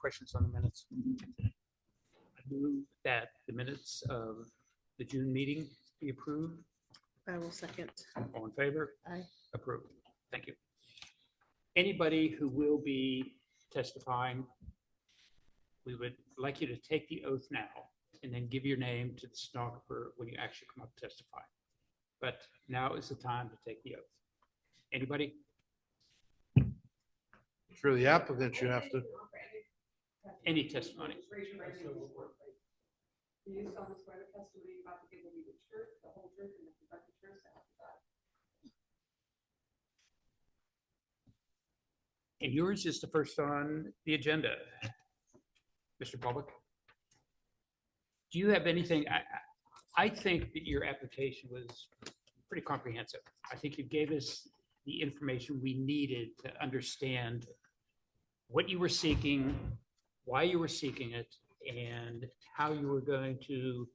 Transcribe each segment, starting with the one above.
questions on the minutes? I move that the minutes of the June meeting be approved. I will second. All in favor? Aye. Approved. Thank you. Anybody who will be testifying, we would like you to take the oath now and then give your name to the stenographer when you actually come up to testify. But now is the time to take the oath. Anybody? For the applicant, you have to. Any testimony? Do you solemnly swear the testimony you're about to give will be the truth, the whole truth, and nothing but the truth, so help you God? And yours is the first on the agenda, Mr. Public. Do you have anything? I think that your application was pretty comprehensive. I think you gave us the information we needed to understand what you were seeking, why you were seeking it, and how you were going to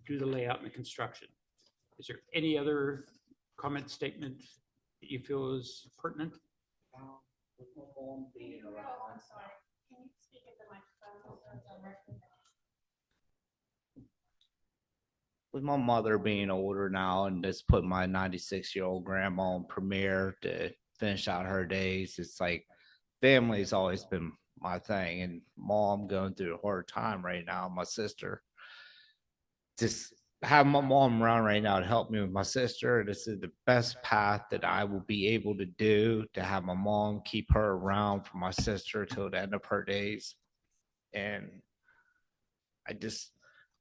do the layout and the construction. Is there any other comment, statement that you feel is pertinent? I'm sorry. Can you speak at the microphone? With my mother being older now and just put my 96-year-old grandma on Premiere to finish out her days, it's like family's always been my thing. And mom going through a hard time right now, my sister. Just have my mom around right now to help me with my sister. This is the best path that I will be able to do, to have my mom keep her around for my sister till the end of her days. And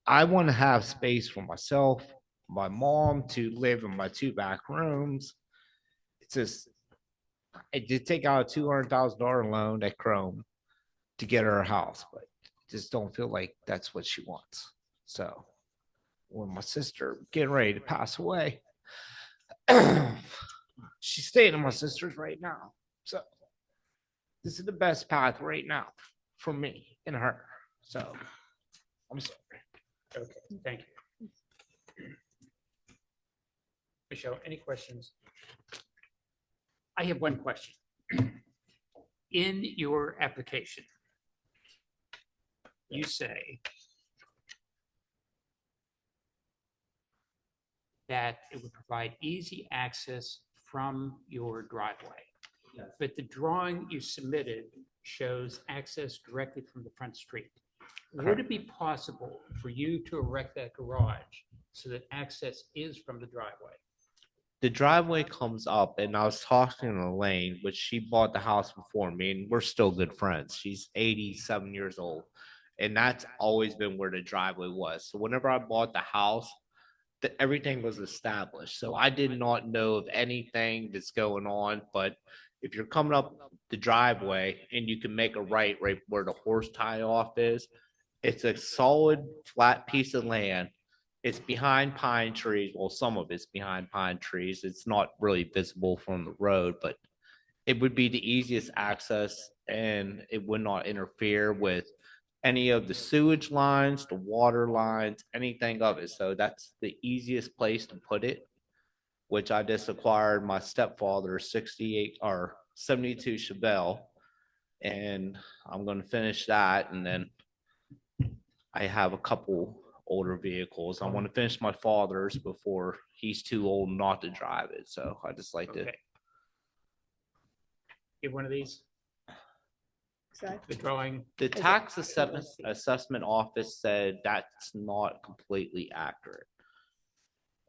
I want to have space for myself, my mom to live in my 2 back rooms. It's just, I did take out a $200,000 loan at Chrome to get her a house, but just don't feel like that's what she wants. So when my sister getting ready to pass away, she's staying at my sister's right now. So this is the best path right now for me and her. So I'm sorry. Okay, thank you. Michelle, any questions? I have one question. In your application, you say that it would provide easy access from your driveway. Yes. But the drawing you submitted shows access directly from the front street. Would it be possible for you to erect that garage so that access is from the driveway? The driveway comes up, and I was talking to Elaine, which she bought the house before me, and we're still good friends. She's 87 years old, and that's always been where the driveway was. So whenever I bought the house, everything was established. So I did not know of anything that's going on. But if you're coming up the driveway and you can make a right where the horse tie off is, it's a solid flat piece of land. It's behind pine trees. Well, some of it's behind pine trees. It's not really visible from the road, but it would be the easiest access, and it would not interfere with any of the sewage lines, the water lines, anything of it. So that's the easiest place to put it, which I just acquired my stepfather's 68 or 72 Chevelle, and I'm going to finish that, and then I have a couple older vehicles. I want to finish my father's before he's too old not to drive it. So I just like to. Okay. Get one of these, Sorry. the drawing. The tax assessment office said that's not completely accurate.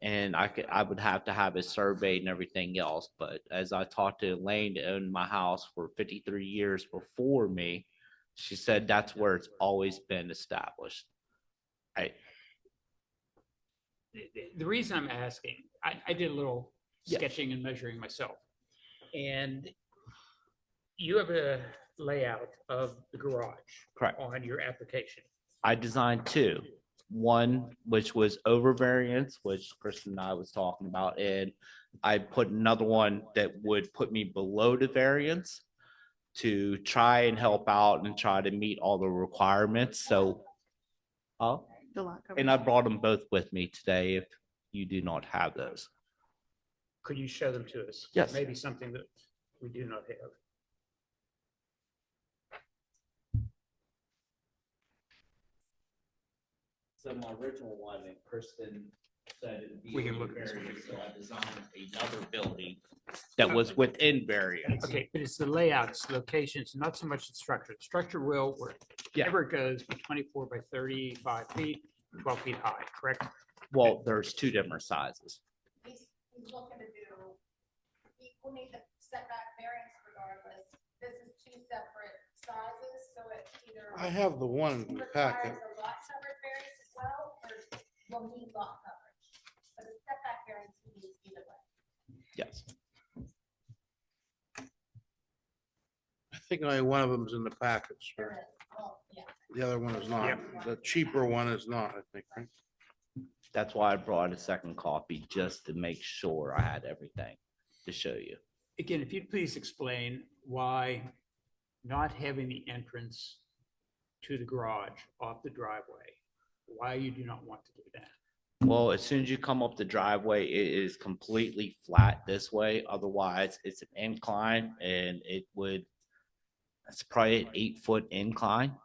And I would have to have it surveyed and everything else. But as I talked to Elaine, that owned my house for 53 years before me, she said that's where it's always been established. The reason I'm asking, I did a little Yeah. sketching and measuring myself. And you have a layout of the garage. Correct. On your application. I designed 2. One, which was over variance, which Kristen and I was talking about, and I put another one that would put me below the variance to try and help out and try to meet all the requirements. So, The lot coverage. and I brought them both with me today if you do not have those. Could you show them to us? Yes. Maybe something that we do not have. So my original one, and Kristen said it'd be We can in look at this one. variance, so I designed another building that was within variance. Okay, but it's the layouts, locations, not so much the structure. The structure will, Yeah. wherever it goes, be 24 by 35 feet, 12 feet high, correct? Well, there's two different sizes. He's looking to do, we'll need the setback variance regardless. This is two separate sizes, so it either. I have the one in the packet. Requires a lot coverage variance as well, or will need lot coverage. So the setback variance he needs either way. Yes. I think only one of them is in the packet, sir. There is. Well, yeah. The other one is not. The cheaper one is not, I think, right? That's why I brought a second copy, just to make sure I had everything to show you. Again, if you'd please explain why not having the entrance to the garage off the driveway, why you do not want to do that. Well, as soon as you come up the driveway, it is completely flat this way. Otherwise, it's an incline and it's probably an 8-foot incline.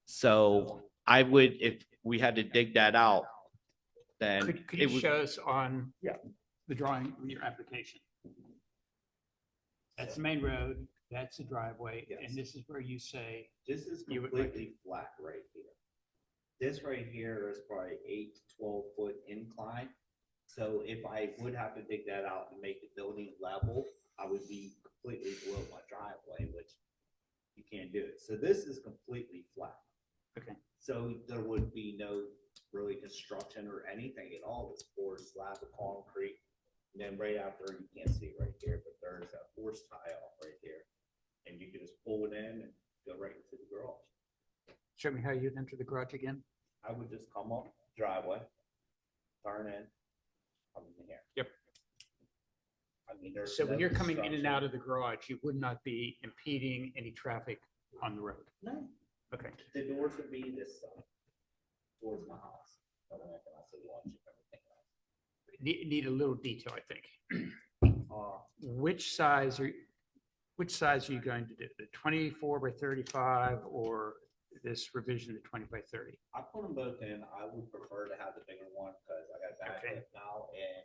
So I would, if we had to dig that out, then Could it you would, show us on Yeah. the drawing, in your application? That's the main road, that's the driveway, Yes. and this is where you say, this is you would like- completely flat right here. This right here is probably 8 to 12-foot incline. So if I would have to dig that out and make the building level, I would be completely below my driveway, which you can't do it. So this is completely flat. okay, So there would be no really construction or anything at all. It's poured slab of concrete. And then right after, you can't see it right here, but there's a horse tie off right here. And you can just pull it in and go right into the garage. show me how you'd enter the garage again. I would just come up driveway, turn in, come in here. Yep. I mean, there's. So when no you're coming in and construction. out of the garage, you would not be impeding any traffic on the road. No, Okay, the doors would be this side, towards my house. So then I can also watch everything else. need a little detail, I think. Uh, Which size are you going to do? The 24 by 35 or this revision to 20 by 30? I put them both in. I would prefer to have the bigger one because I got a bad Okay. hip now and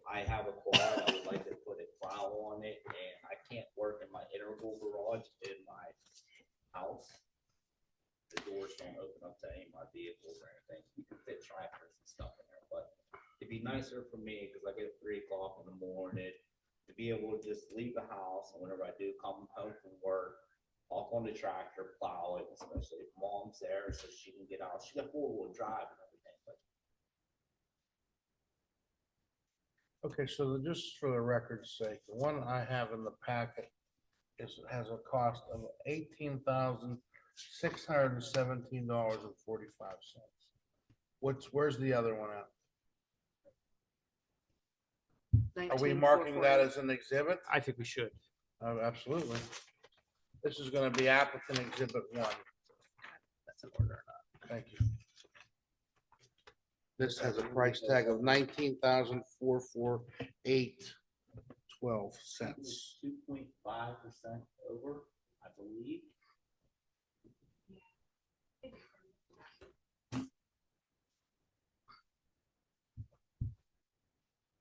I have a quad. I would like to put a plow on it and I can't work in my integral garage in my house. The doors don't open up to any of my vehicles or anything. You can fit tractors and stuff in there, but it'd be nicer for me because I get 3 o'clock in the morning to be able to just leave the house and whenever I do come home from work, hop on the tractor, plow it, especially if mom's there so she can get out. She got 4-wheel drive and everything, but Okay, so just for the record's sake, the one I have in the packet has a cost of $18,617.45. Where's the other one at? Are we marking that as an exhibit? I think we should. Absolutely. This is gonna be applicant exhibit 1. that's in order. Thank you. This has a price tag of $19,448.12. 2.5% over, I believe.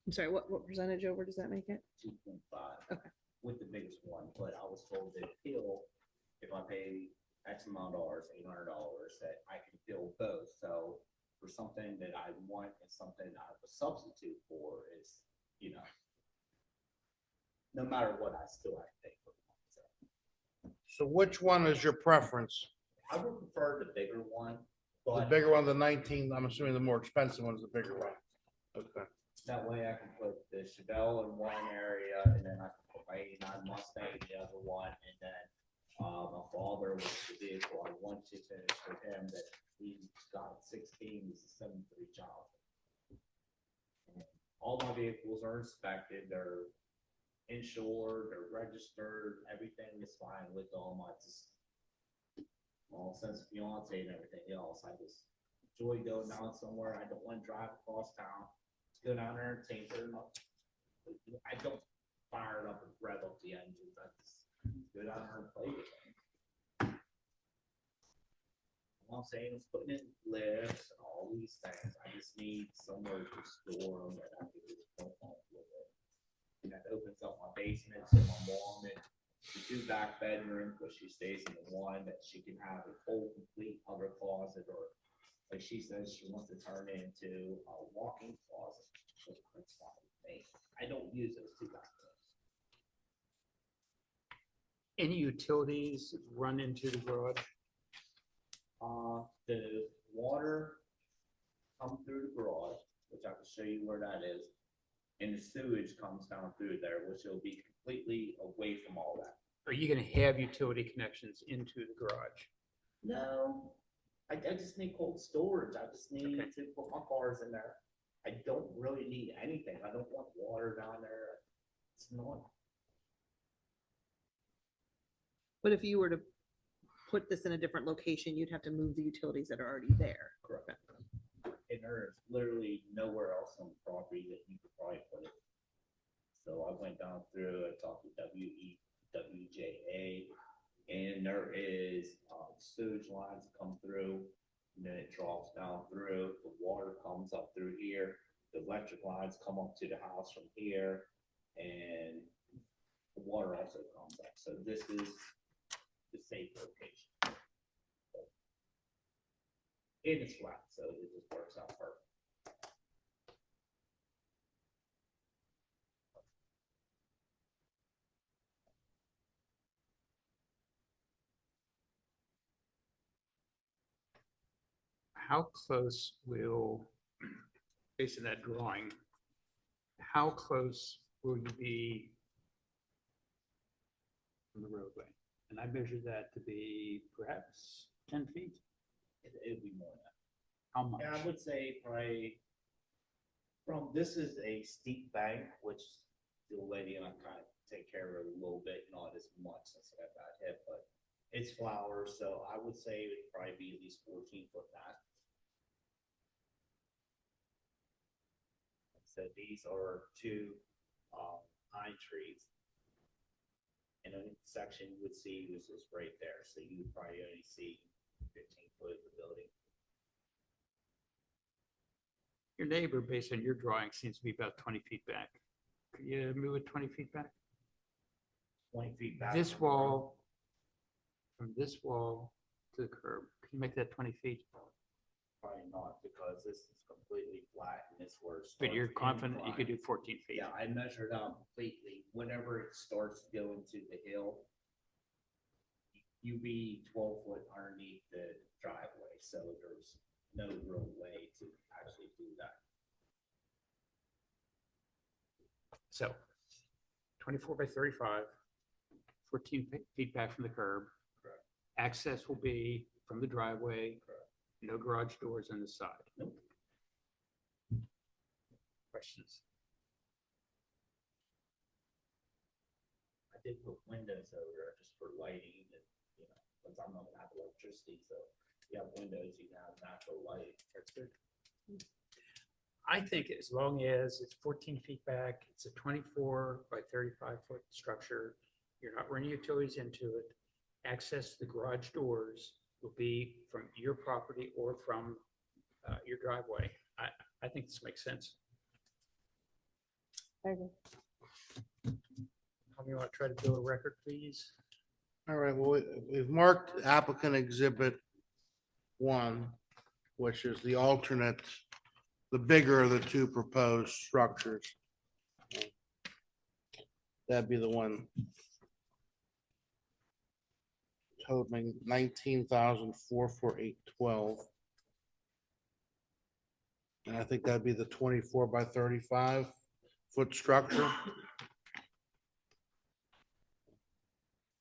I'm sorry, what percentage over does that make it? 2.5. Okay. With the biggest one, but I was told that appeal, if I pay X amount of dollars, $800, that I can appeal both. So for something that I want and something I have a substitute for is, no matter what, I still have to pay for it. So So which one is your preference? I would prefer the bigger one, The but bigger one, the 19, I'm assuming the more expensive one is the bigger one. Okay. that way I can put the Chevelle in one area and then I can put my 89 Mustang in the other one. And then my father was the vehicle I want to finish with him that he got at 16, he's a 73 child. And all my vehicles are inspected, they're insured, they're registered, everything is fine with them. I just, well, since fiance and everything else, I just enjoy going down somewhere. I don't want to drive across town. Go down there and tinker. I don't fire it up and rev up the engines. I just go down there and play with them. I'm saying is putting in lifts and all these things. I just need somewhere to store them and I can just go home with it. And that opens up my basement so my mom and the 2 back bedrooms, but she stays in the one that she can have a full complete other closet, or like she says, she wants to turn it into a walk-in closet. Which that's fine with me. I don't use those 2 back rooms. Any utilities run into the garage? The water comes through the garage, which I can show you where that is. And the sewage comes down through there, which will be completely away from all that. Are you gonna have utility connections into the garage? No, I just need cold storage. I just need Okay. to put my cars in there. I don't really need anything. I don't want water down there. It's not. But if you were to put this in a different location, you'd have to move the utilities that are already there. Correct. And there's literally nowhere else on the property that you could probably put it. So I went down through, I talked to WJA, and there is sewage lines that come through, and then it drops down through, the water comes up through here, the electric lines come up to the house from here, and the water also comes up. So this is the safe location. And it's flat, so it just works out perfect. How close will, based on that drawing, how close will you be from the roadway? And I measured that to be perhaps 10 feet. It'd be more than that. How much? And I would say probably this is a steep bank, which the old lady and I kind of take care of it a little bit, not as much since I got that hit, but it's flowers, so I would say it would probably be at least 14 foot back. So these are 2 pine trees. And the section you would see was just right there, so you would probably only see 15 foot of the building. Your neighbor, based on your drawing, seems to be about 20 feet back. Could you move it 20 feet back? 20 feet back. This from the road. wall, from this wall to the curb, can you make that 20 feet? Probably not, because this is completely flat and this where it But you're starts confident you could do incline. 14 feet? Yeah, I measured out completely. Whenever it starts going to the hill, you be 12 foot underneath the driveway, so there's no real way to actually do that. So 24 by 35, 14 feet back from the curb. Correct. Access will be from the driveway. Correct. No garage doors on the side. Nope. Questions? I did put windows over there just for lighting and, since I'm not gonna have electricity, so you have windows, you can have natural light. That's good. I think as long as it's 14 feet back, it's a 24 by 35 foot structure, you're not running utilities into it, access to the garage doors will be from your property or from your driveway. I think this makes sense. I agree. How do you want to try to build a record, please? All right, well, we've marked applicant exhibit 1, which is the alternate, the bigger of the 2 proposed structures. That'd be the one totaling 19,448.12. And I think that'd be the 24 by 35 foot structure.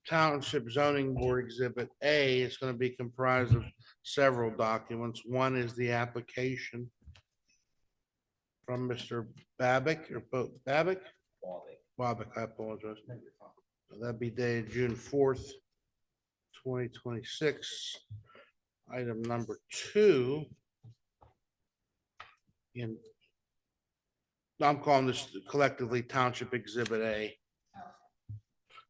Township Zoning Board Exhibit A is going to be comprised of several documents. One is the application from Mr. Babick or Babick? Bobick, I apologize. That'd be dated June 4th, 2026. Item number 2. I'm calling this collectively Township Exhibit A.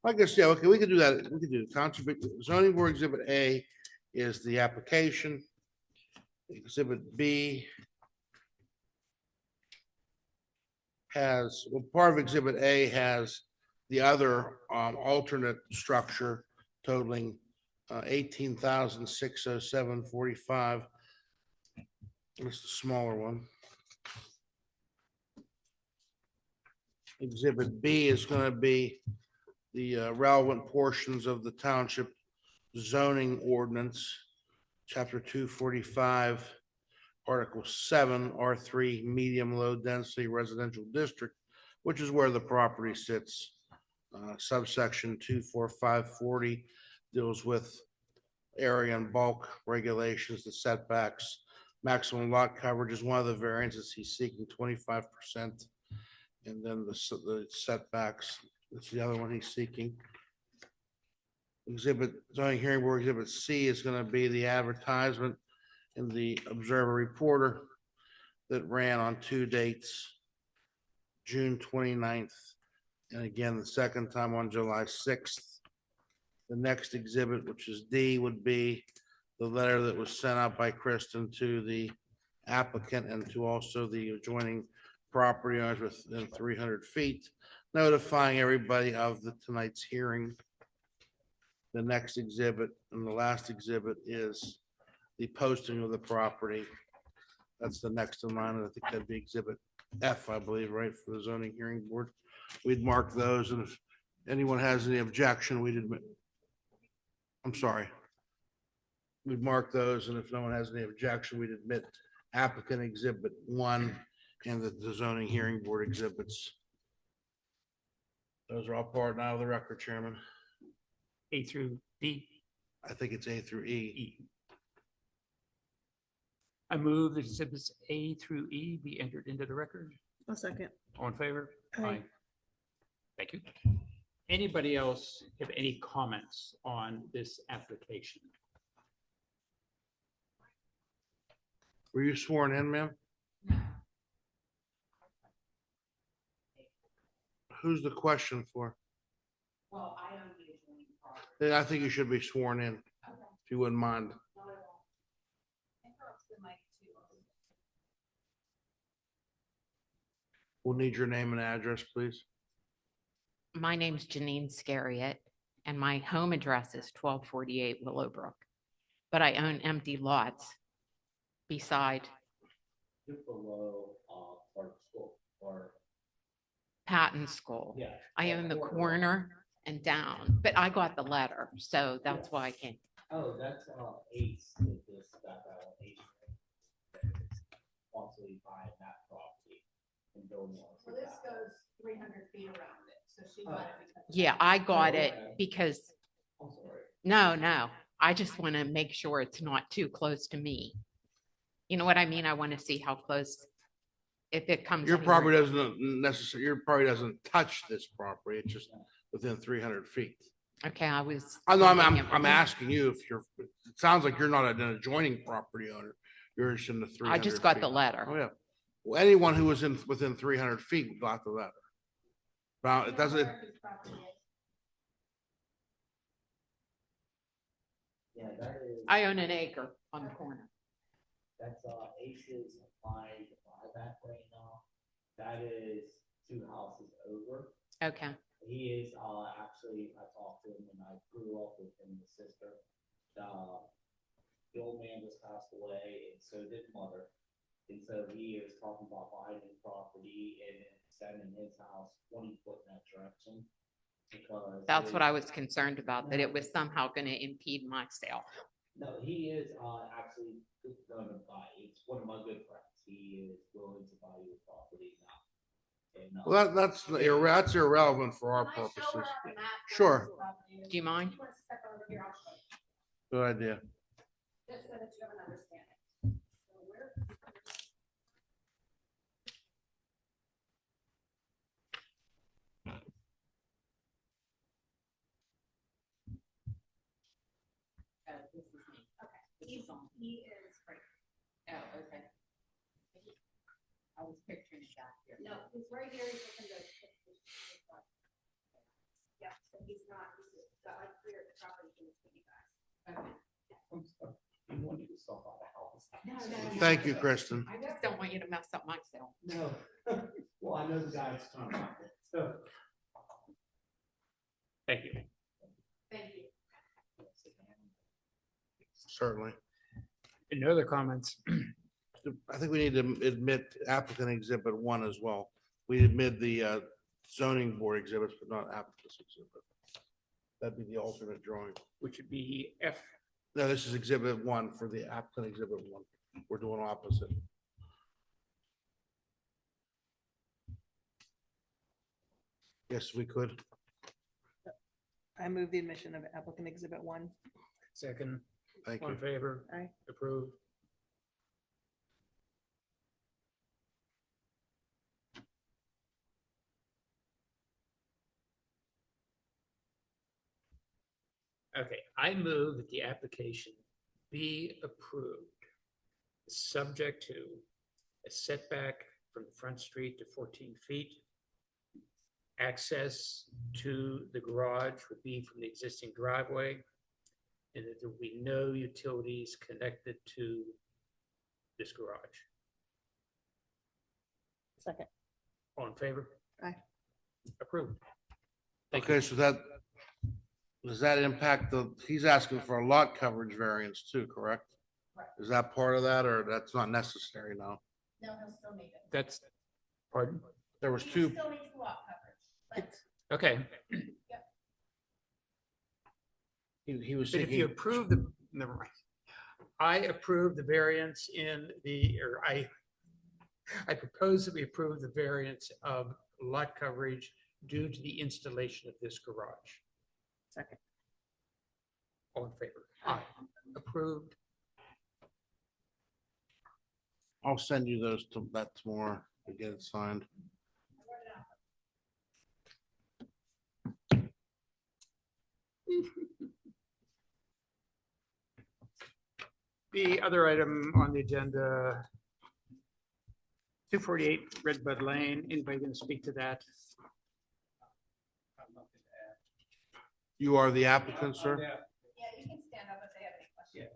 I guess, yeah, okay, we could do that. We could do Township Zoning Board Exhibit A is the application. Exhibit B has, well, part of Exhibit A has the other alternate structure totaling 18,607.45. It's the smaller one. Exhibit B is going to be the relevant portions of the township zoning ordinance, chapter 245, article 7, R3, medium low density residential district, which is where the property sits. Subsection 24540 deals with area and bulk regulations, the setbacks. Maximum lot coverage is one of the variances. He's seeking 25%. And then the setbacks, that's the other one he's seeking. Exhibit, zoning hearing board exhibit C is going to be the advertisement in the Observer Reporter that ran on 2 dates, June 29th, and again, the second time on July 6th. The next exhibit, which is D, would be the letter that was sent out by Kristen to the applicant and to also the adjoining property owners within 300 feet, notifying everybody of tonight's hearing. The next exhibit and the last exhibit is the posting of the property. That's the next in line. I think that'd be exhibit F, I believe, right, for the zoning hearing board. We'd mark those, and if anyone has any objection, we'd admit. I'm sorry. We'd mark those, and if no one has any objection, we'd admit applicant exhibit 1 and the zoning hearing board exhibits. Those are all part now of the record, Chairman. A through D. I think it's A through E. E. I move that exhibits A through E be entered into the record. A second. All in favor? Aye. Thank you. Anybody else have any comments on this application? Were you sworn in, ma'am? Who's the question for? Well, I own the adjoining property. Then I think you should be sworn in, if you wouldn't mind. Not at all. Interrupts the mic too. We'll need your name and address, please. My name's Janine Scariot, and my home address is 1248 Willowbrook. But I own empty lots beside Just below, Park School, or, Patton School. yeah. I own the corner and down, but I got the letter, so that's why I came. Oh, that's, Ace, that this, that, Ace. Possibly buying that property and building on. Well, this goes 300 feet around it, so she got it because. Yeah, I got Oh, it okay. because, I'm sorry. no, I just want to make sure it's not too close to me. You know what I mean? I want to see how close, if it comes. Your anywhere. property doesn't necessarily, your property doesn't touch this property, it's just within 300 feet. Okay, I was. I know, I'm thinking it- asking you if you're, it sounds like you're not an adjoining property owner. You're just in the 300. I just got the feet. letter. Oh, yeah. Well, anyone who was within 300 feet got the letter. Well, it doesn't, Where his property is. Yeah, that is, I own an acre on the corner. that's, Ace's applied buyback right now. That is 2 houses over. Okay, He is, actually, I talked to him and I grew up with him, his sister. The old man just passed away and so did mother. And so he is talking about buying the property and extending his house 20 foot in that direction. Because. that's what I was concerned about, that it was somehow going to impede my sale. No, he is, actually gonna buy, it's one of my good friends. He is willing to buy your property now. And, well, that's irrelevant for our Can I show purposes. her on the map where Sure. his property is? Do you mind? If you want to step over here, I'll show you, Good idea. just so that you have an understanding. So where- He is right. Oh, okay. I was picturing it back here. No, he's right here. He's looking to. Yeah, so he's not, he's got like 3 of the properties in between you guys. Okay. I'm sorry. He wanted to sell by the house. Thank you, Kristen. I just don't want you to mess up myself. No. Well, I know the guy's coming. So. Thank you. Thank you. Certainly. And no other comments? I think we need to admit applicant exhibit 1 as well. We admit the zoning board exhibits, but not applicant's exhibit. That'd be the alternate drawing. Which would be F. No, this is exhibit 1 for the applicant exhibit 1. We're doing opposite. Yes, we could. I move the admission of applicant exhibit 1. Second, Thank all in you. favor? Aye. Approved. Okay, I move that the application be approved, subject to a setback from the front street to 14 feet. Access to the garage would be from the existing driveway, and that there will be no utilities connected to this garage. Second. All in favor? Aye. Approved. Thank Okay, you. so that, does that impact he's asking for a lot coverage variance too, correct? Right. Is that part of that, or that's not necessary now? No, he'll still need it. That's, pardon? There was He 2, Still needs lot coverage, but Okay, he was but if you seeking, approve the, never mind. I approve the variance I propose that we approve the variance of lot coverage due to the installation of this garage. Second. All in favor? Aye. Approved. I'll send you that tomorrow to get it signed. The other item on the agenda, 248 Redbud Lane, anybody going to speak to that? You are the applicant, sir? yeah, you can stand up if they have any questions.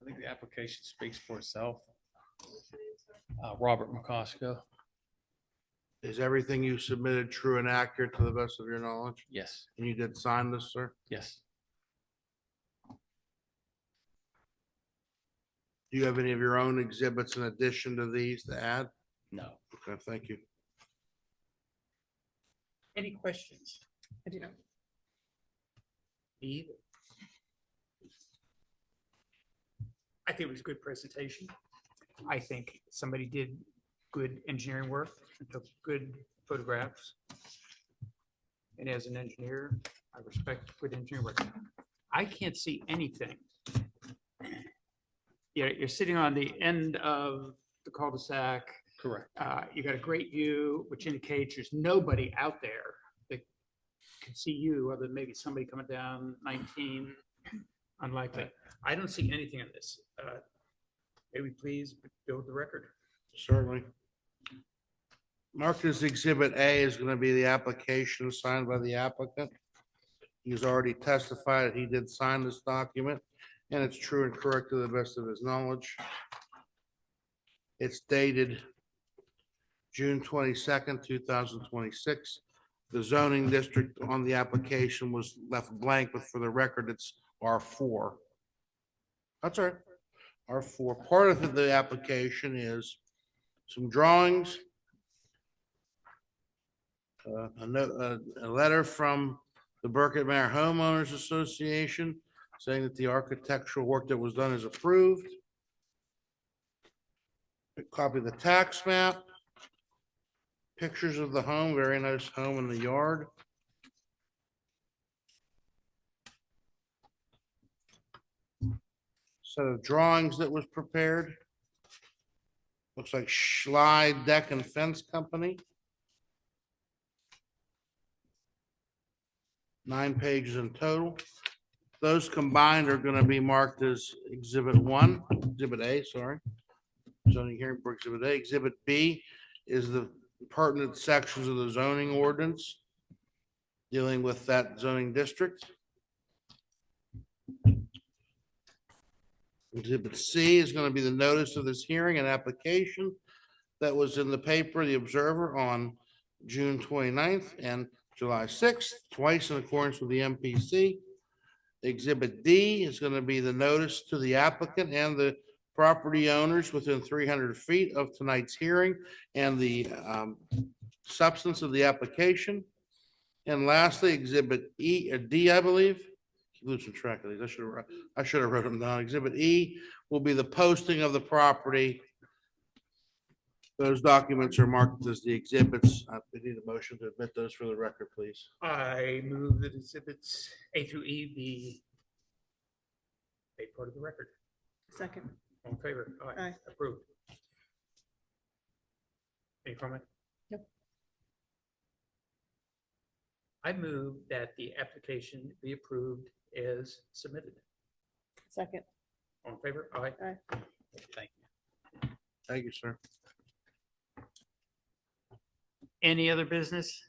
I think the application speaks for itself. Robert McCosco, Is everything you submitted true and accurate to the best of your knowledge? yes, And you did sign this, sir? yes. Do you have any of your own exhibits in addition to these to add? No. Okay, thank you. Any questions? I do know. Me either. I think it was a good presentation. I think somebody did good engineering work and took good photographs. And as an engineer, I respect good engineering work. I can't see anything. You're sitting on the end of the cul-de-sac. Correct. You got a great view, which indicates there's nobody out there that can see you, other than maybe somebody coming down 19. Unlikely. I don't see anything on this. Maybe please build the record. Certainly. Marked as Exhibit A is going to be the application signed by the applicant. He's already testified that he did sign this document, and it's true and correct to the best of his knowledge. It's dated June 22nd, 2026. The zoning district on the application was left blank, but for the record, it's R4. That's all right. R4. Part of the application is some drawings, a letter from the Burkett Manor Homeowners Association saying that the architectural work that was done is approved. A copy of the tax map. Pictures of the home, very nice home in the yard. Set of drawings that was prepared. Looks like Schley Deck and Fence Company. 9 pages in total. Those combined are gonna be marked as Exhibit 1, Exhibit A, sorry. Zoning hearing for Exhibit A. Exhibit B is the pertinent sections of the zoning ordinance dealing with that zoning district. Exhibit C is going to be the notice of this hearing and application that was in the paper, The Observer, on June 29th and July 6th, twice in accordance with the MPC. Exhibit D is going to be the notice to the applicant and the property owners within 300 feet of tonight's hearing and the substance of the application. And lastly, Exhibit E, or D, I believe. Keep losing track of these. I should have wrote them down. Exhibit E will be the posting of the property. Those documents are marked as the exhibits. We need a motion to admit those for the record, please. I move that exhibits A through E be made part of the record. Second. All in favor? Aye. Approved. Any comment? Nope. I move that the application be approved as submitted. Second. All in favor? Aye. Aye. Thank you. Thank you, sir. Any other business?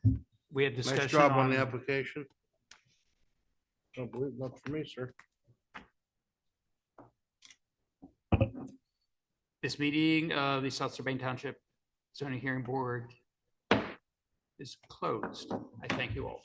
We had discussion Nice job on on the application. Don't believe, not for me, sir. this meeting of the South Sabine Township Zoning Hearing Board is closed. I thank you all.